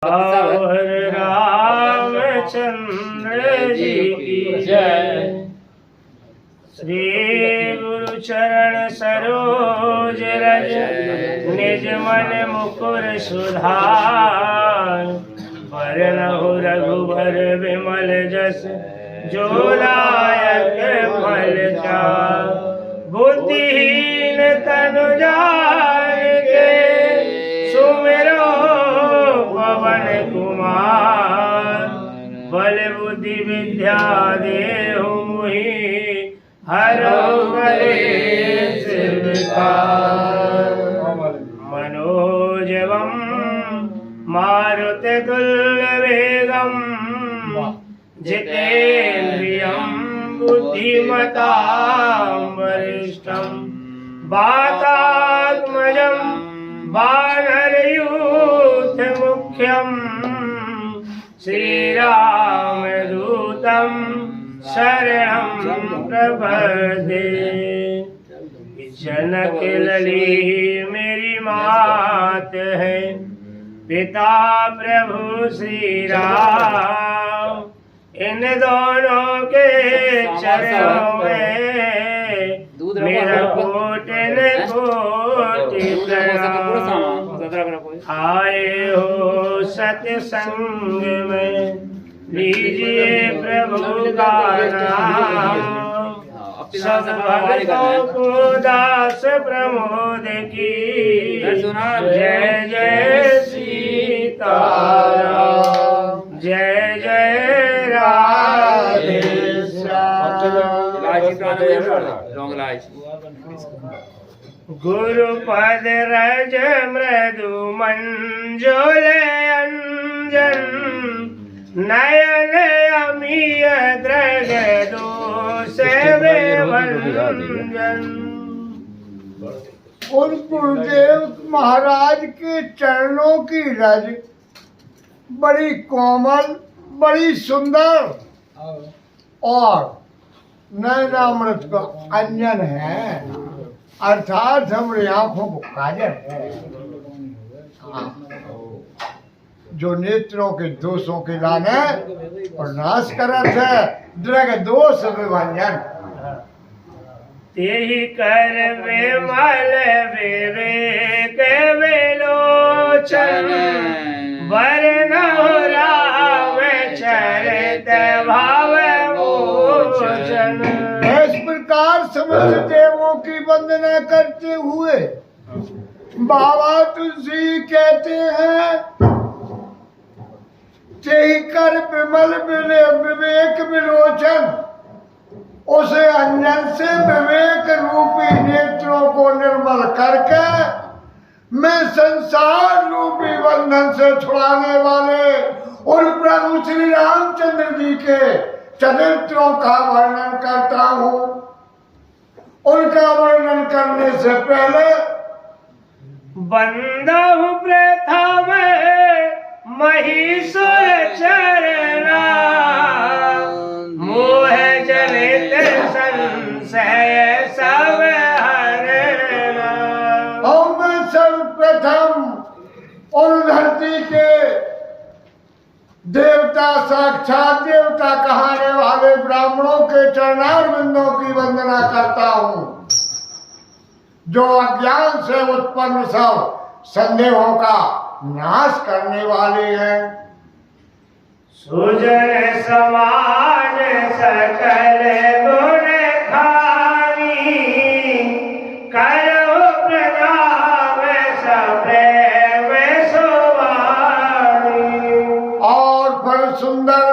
और रामचंद्र जी की जय। श्री गुरु चरण सरोज रज निज मन मुकुर सुधार। वरनहु रघुबर विमल जस जो लायक फल चार। बुद्धिहीन तनु जानिके सुमिरो पवन कुमार। बल बुद्धि विद्या देहु मुहि हरौ कलेश विकार। मनोजवं मारुततुल्य वेगं जितेन्द्रियं बुद्धिमतां वरिष्ठं। वातात्मजं वानरयूथमुख्यं श्रीरामदूतं शरणं प्रपद्ये। जनक लली मेरी मात है, पिता प्रभु श्री राम। इन दोनों के चरणों में मेरा कोटि प्रणाम। आए हो सत्संग में लीजिए प्रभु का नाम। सब भक्तों को दास प्रमोद की जय जय सीताराम। जय जय राधे गुरुपद रज मृदु मंजुल अंजन। नयन अमीय द्रग दोष विभंजन। उन गुरुदेव महाराज के चरणों की रज बड़ी कोमल, बड़ी सुंदर और नयनामृत का अंजन है, अर्थात हमारी आंखों को काजल है। जो नेत्रों के दोषों के लाने और नाश करत है, दृग दोष विभंजन। तेहि कर विमल विवेक विलोचन। वरनहु राम चरित भाव मोचन। इस प्रकार समस्त देवों की वंदना करते हुए बाबा तुलसी कहते हैं, तेहि कर विमल विवेक विलोचन। उसे अंजन से विवेक रूपी नेत्रों को निर्मल करके मैं संसार रूपी बंधन से छुड़ाने वाले उन प्रभु श्री रामचंद्र जी के चरित्रों का वर्णन करता हूँ। उनका वर्णन करने से पहले बंदहु प्रथम महिषुर चरना। मोह जनित संशय सब हरना। और मैं सर्वप्रथम उन धरती के देवता, साक्षात देवता कहाने वाले ब्राह्मणों के चरणार बिंदों की वंदना करता हूँ, जो अज्ञान से उत्पन्न सब संदेहों का नाश करने वाले हैं। सुजन समाज सकल गुण खानी। करो प्रणाम सप्रेम सुवानी। और पर सुंदर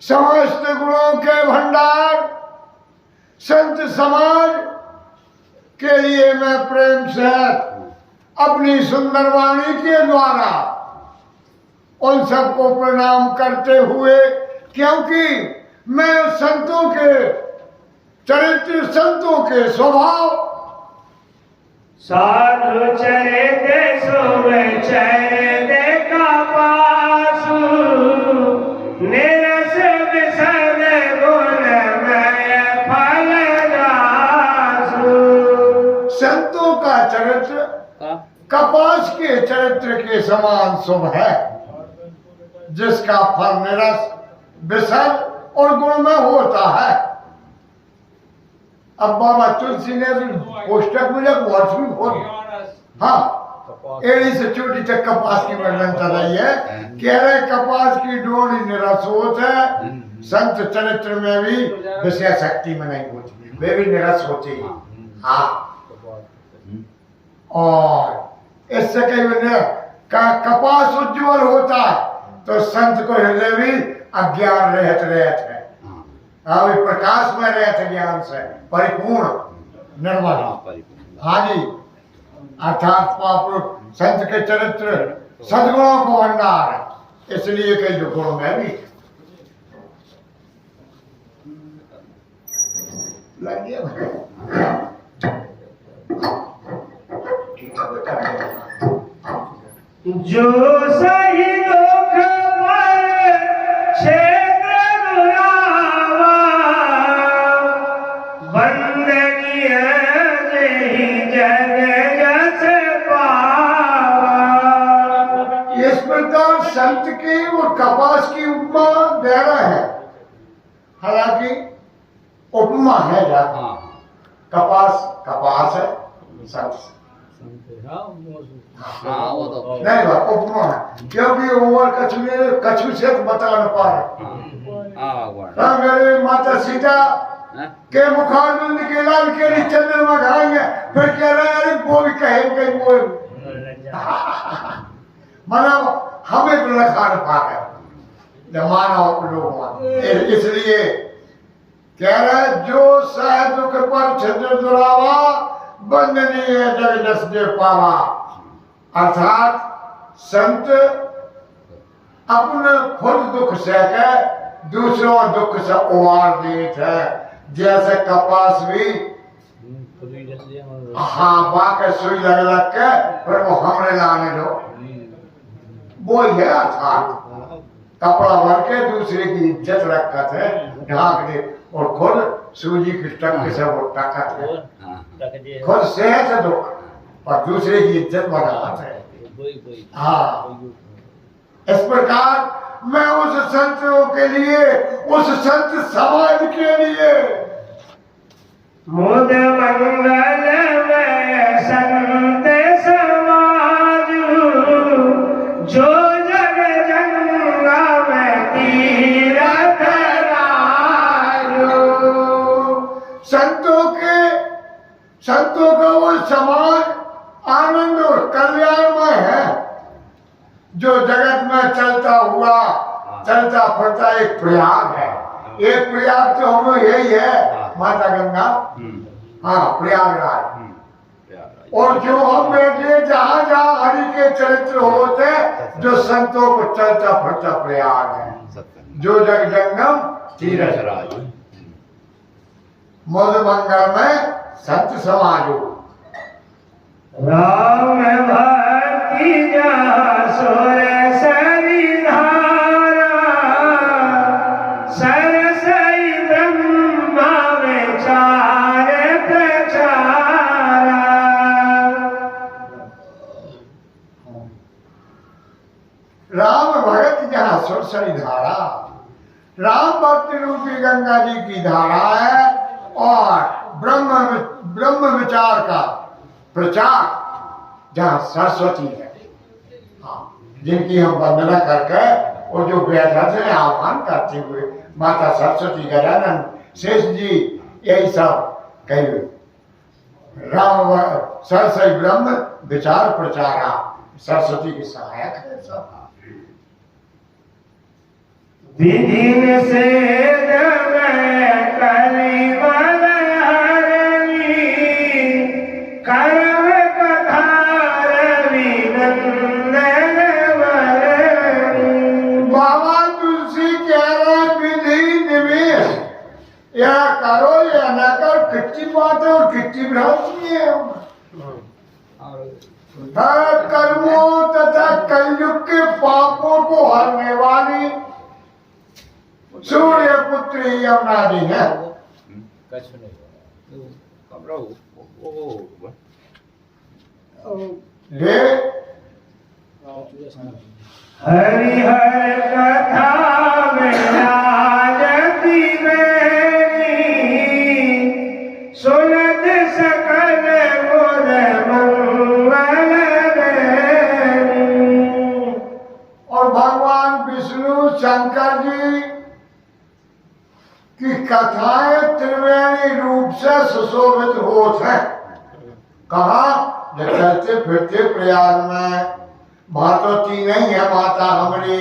समस्त गुणों के भंडार संत समाज के लिए मैं प्रेम से अपनी सुंदर वाणी के द्वारा उन सबको प्रणाम करते हुए, क्योंकि मैं संतों के चरित्र, संतों के स्वभाव, साधु चरित सुविचरित कपासु। निरस विशद गुणमय फलदासु। संतों का चरित्र कपास के चरित्र के समान शुभ है। जिसका फल निरस विषल और गुणमय होता है। अब बाबा तुलसी ने पुस्तक में जब वर्ष भी हो, हाँ एड़ी से चोटी तक कपास की वर्णन कर रही है। कह रहे कपास की डोरी निरस होत है, संत चरित्र में भी विषय शक्ति में नहीं होती, वे भी निरस होती है। हाँ, और इससे कई बने का कपास उज्ज्वल होता है तो संत को हृदय भी अज्ञान रहत रहत है। हाँ, प्रकाश में रहत ज्ञान से परिपूर्ण निर्मल। हाँ जी, अर्थात महापुरुष संत के चरित्र सद्गुणों को भंडार है, इसलिए कई जो गुण में भी लगे। जो सही दुख पर क्षेत्र दुरावा, वंदनीय नहीं जग जस पावा। इस प्रकार संत की और कपास की उपमा दे रहा है। हालांकि उपमा है जा, कपास कपास है, संत नहीं बात उपमा है, क्योंकि और कछु से बता न पा रहे। मेरे माता सीता के मुखारबिंद के लाल के लिए चंद्रमा खाएंगे, फिर कह रहे हैं अरे वो भी कहे कहीं वो माना हमें तो लखा न पा रहे मानव लोग, इसलिए कह रहे जो सह दुख पर छिद्र दुरावा, बंदनीय जग जस दे पावा। अर्थात संत अपने खुद दुख से के दूसरों दुख से उबार देते है। जैसे कपास भी हाँ बाके सुई लग लग के फिर वो हमरे लाने दो, वो है अर्थात कपड़ा भर के दूसरे की इज्जत रखत है, ढाक दे, और खुद सूजी की टक से वो टकत है, खुद सेहत दुख और दूसरे की इज्जत बढ़ात है। हाँ, इस प्रकार मैं उस संतों के लिए, उस संत समाज के लिए मुद मंगल में संत समाज, जो जग जंगा में तीरथ राजो। संतों का वो समाज आनंद और कल्याणमय है, जो जगत में चलता हुआ चलता फिरता एक प्रयाग है। एक प्रयाग तो हम लोग यही है, माता गंगा, हाँ प्रयागराज। और जो हम बैठे जहाँ जहाँ हरि के चरित्र होते, जो संतों को चलता फिरता प्रयाग है, जो जग जंगम तीरथ राज। मुद मंगल में संत समाजो, राम भक्ति जहाँ सुर सरिधारा, सरसई ब्रह्मा विचार प्रचारा। राम भगत जहाँ सुरसरी धारा, राम भक्ति रूपी गंगा जी की धारा है, और ब्रह्म विचार का प्रचार जहाँ सरस्वती है। हाँ, जिनकी हम वंदना करके और जो बैठा थे आह्वान करते हुए माता सरस्वती गजानन शेष जी, यही सब कहे राम सरस्वती ब्रह्म विचार प्रचारा, सरस्वती की सहायक है सब। विधिन से कलिमल हरणी, करव कथारवि नंदन वरणी। बाबा तुलसी कह रहे विधि निवेश, या करो या न करो, कितनी बात है और कितनी भ्रांति है। कर्मों तथा कलयुग के पापों को हरने वाली सूर्य पुत्री यमुना जी है। हरिहर कथा में आजती बेनी सुनत सकल गुण मंगल देनी। और भगवान विष्णु शंकर जी की कथाएं त्रिवेणी रूप से सुशोभित होत है। कहा जो चलते फिरते प्रयाग में वहां तो तीन ही है माता हमारी,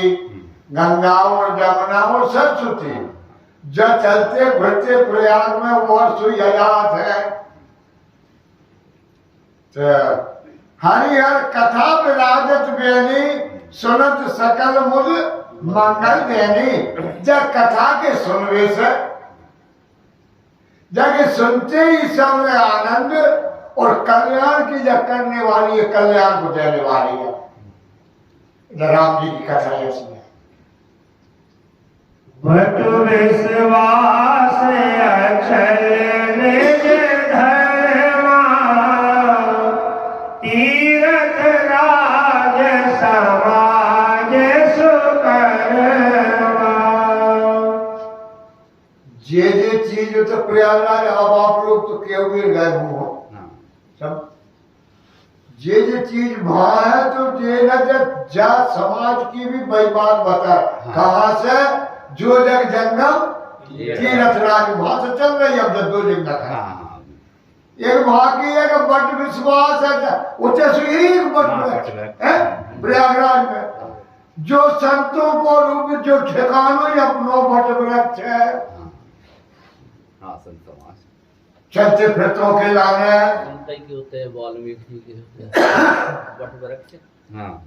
गंगा और जमुना और सरस्वती। जो चलते फिरते प्रयाग में वो सुयजात है। तो हरिहर कथा विराजत बेनी सुनत सकल मुद मंगल देनी। जब कथा के सुनवे से जब सुनते ही सब आनंद और कल्याण की जब करने वाली है, कल्याण को देने वाली है। राम जी की कथा ऐसी है। भट विश्वास अचल निज धर्मा तीरथ राज समाज सुकर्मा। जे चीज तो प्रयागराज अब आप लोग तो क्यों भी गए हो सब। जे चीज वहां है तो जे न जा समाज की भी वही बात बता। कहाँ से जो जग जंगम तीरथ राज वहां से चल रही है। अब दो जंगल एक वहां की एक बट विश्वास है उसे एक बट है प्रयागराज में। जो संतों को रूप जो ठिकानों ही अपनो बट वृक्ष है। चलते फिरतों के लाने के होते हैं वाल्मीकि के होते हैं बट वृक्ष।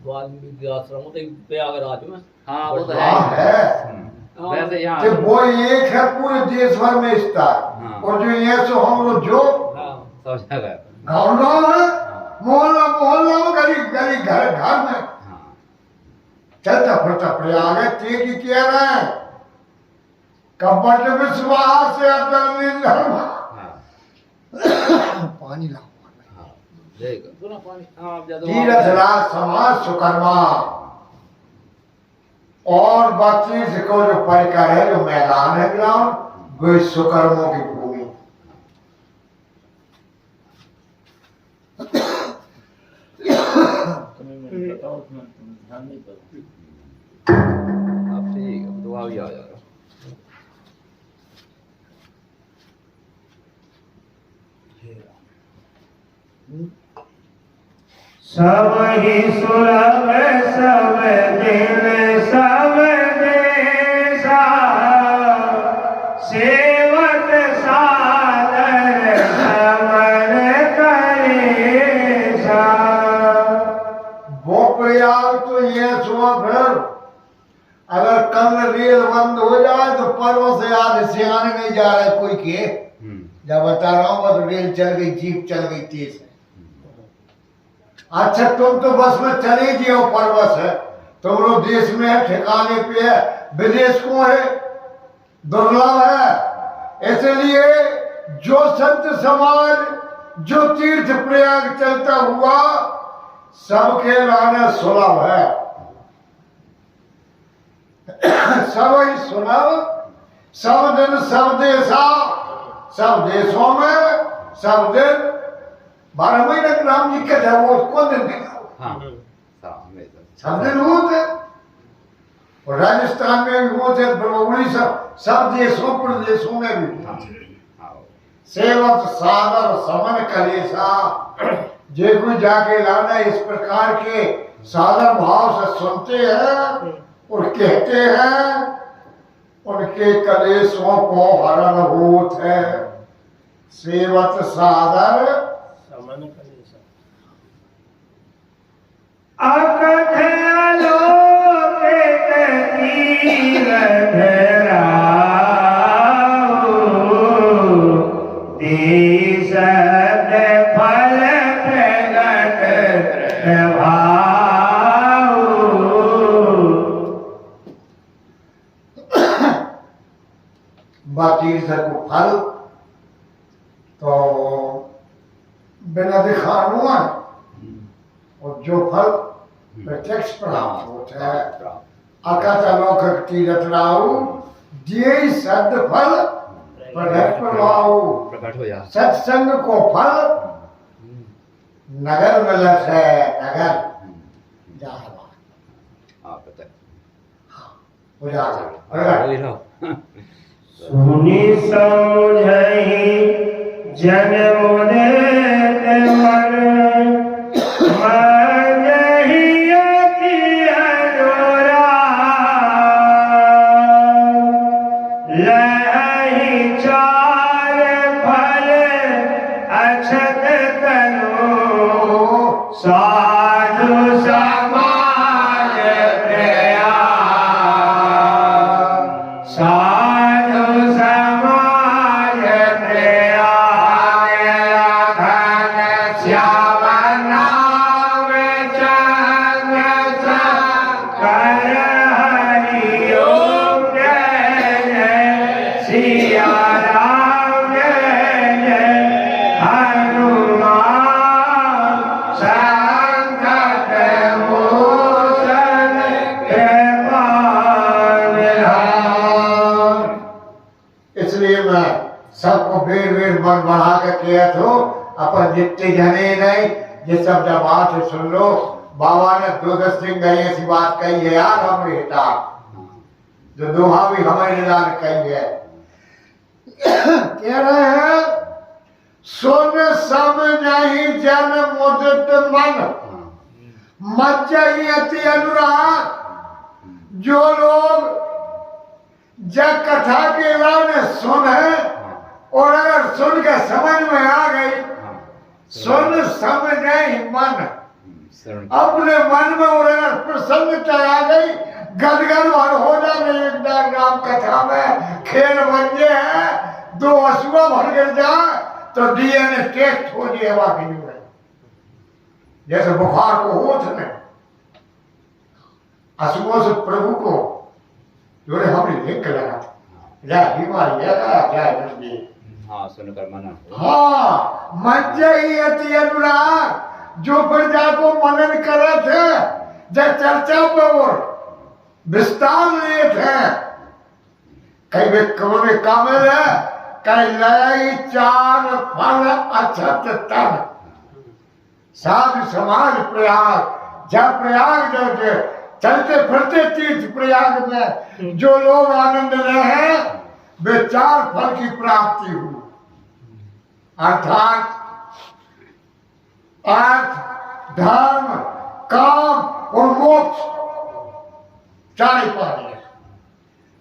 वाल्मीकि आश्रम होते हैं प्रयागराज में। हाँ वो तो है। वैसे यहाँ तो वो एक है पूरे देश भर में स्टार। और जो ये सो हम लोग जो सब जगह गाँव में मोहल्ला मोहल्ला में गली गली घर घर में चलता फिरता प्रयाग है। तेजी कह रहे हैं कपट विश्वास से अटल निर्धर्म। पानी लाओ तीरथ राज समाज सुकर्मा। और 32 को जो परिकर है जो मैदान है ग्राउंड वो सुकर्मों की भूमि। अब ठीक है दुआ भी आ जाएगा। सब ही सुलभ सब दिन सब देशा सेवत सादर समर करेशा। वो प्रयाग तो ये सुबह फिर अगर कल रेल बंद हो जाए तो पर्व से आज सियाने नहीं जा रहे कोई के। जब बता रहा हूँ बस रेल चल गई जीप चल गई तेज। अच्छा तुम तो बस में चले जियो परवश है। तुम लोग देश में है ठिकाने पे है विदेश को है दुर्लभ है। इसलिए जो संत समाज जो तीर्थ प्रयाग चलता हुआ सबके लाने सुलभ है। सब ही सुलभ सब दिन सब देशा सब देशों में सब दिन 12 महीने राम जी के थे वो कौन दिन सब दिन होते। और राजस्थान में भी होते उड़ीसा सब देशों प्रदेशों में भी सेवक सागर समन कलेसा। जे कोई जाके लाना इस प्रकार के सादर भाव से सुनते हैं और कहते हैं उनके कलेशों को हरण होत है। सेवत सादर अकथ आलोकित तीरथ राव दिसत फल प्रगट भाव। बाकी को फल तो बिना दिखानुआ और जो फल प्रत्यक्ष प्राप्त होता है प्राप्त अकथ लोक तीरथ राहु दिए सद फल प्रकट प्रभाव प्रकट हो जा सत्संग को फल नगर मिलत है नगर जहाँ हाँ पता है उजागर वही रहो सुनी समझहि जन उदित मन मनहि अति अनुराग लहि चार फल अक्षत तनु साधु समाज प्रयाग साधु समाज प्रयाग घन श्याम नाम चंद्र कर हरि ओम जय जय सिया राम जय जय हनुमान संकट मोचन कृपाल इसलिए मैं सबको बेर बेर मन बढ़ा के किया तो अपन जितने जने नहीं ये सब जब बात सुन लो बाबा ने 2-10 दिन ऐसी बात कही है यार हम रहता जो दोहा भी हमारे निदान कही है कह रहे हैं सुन समझहि जन मुदित मन मज्जहि अति अनुराग जो लोग जब कथा के ने सुन है और अगर सुन के समझ में आ गई सुन समझे मन अपने मन में और अगर प्रसन्नता आ गई गदगद भर हो जाए एकदम राम कथा में खेल बन गए हैं 2 हसुआ भर गिर जाए तो डीएनए टेस्ट हो जाए बाकी नहीं जैसे बुखार को होठ में हसुओं से प्रभु को जोड़े हमने लिंक लगा था बीमारी क्या हाँ सुनकर मना हाँ मज्जहि अति अनुराग जो प्रजा को मनन करे थे जब चर्चा पे वो विस्तार लिए थे कई विक्रम में कामिल है कई लय 4 फल अक्षत तन साधु समाज प्रयाग जब प्रयाग जो चलते फिरते तीर्थ प्रयाग में जो लोग आनंद ले हैं वे 4 फल की प्राप्ति हुई अर्थात अर्थ धर्म काम और मोक्ष 4 ही पा लिया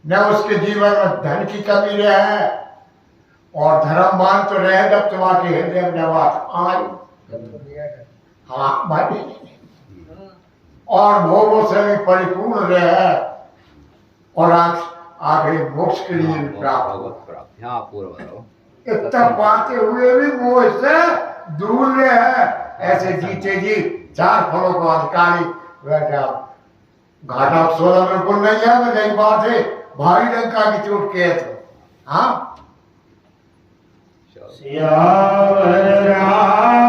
न उसके जीवन में धन की कमी रहे और धर्मवान तो रहे जब तुम्हारे हृदय में बात आई हाँ भाई और भोगों से भी परिपूर्ण रहे और आखिरी मोक्ष के लिए भी प्राप्त हाँ पूर्व इतना पाते हुए भी मोह से दूर रहे ऐसे जीते जी 4 फलों को अधिकारी घाटा 16 में कुल नहीं है मैं नहीं बात है भारी डंका की चोट के तो हाँ श्याम राम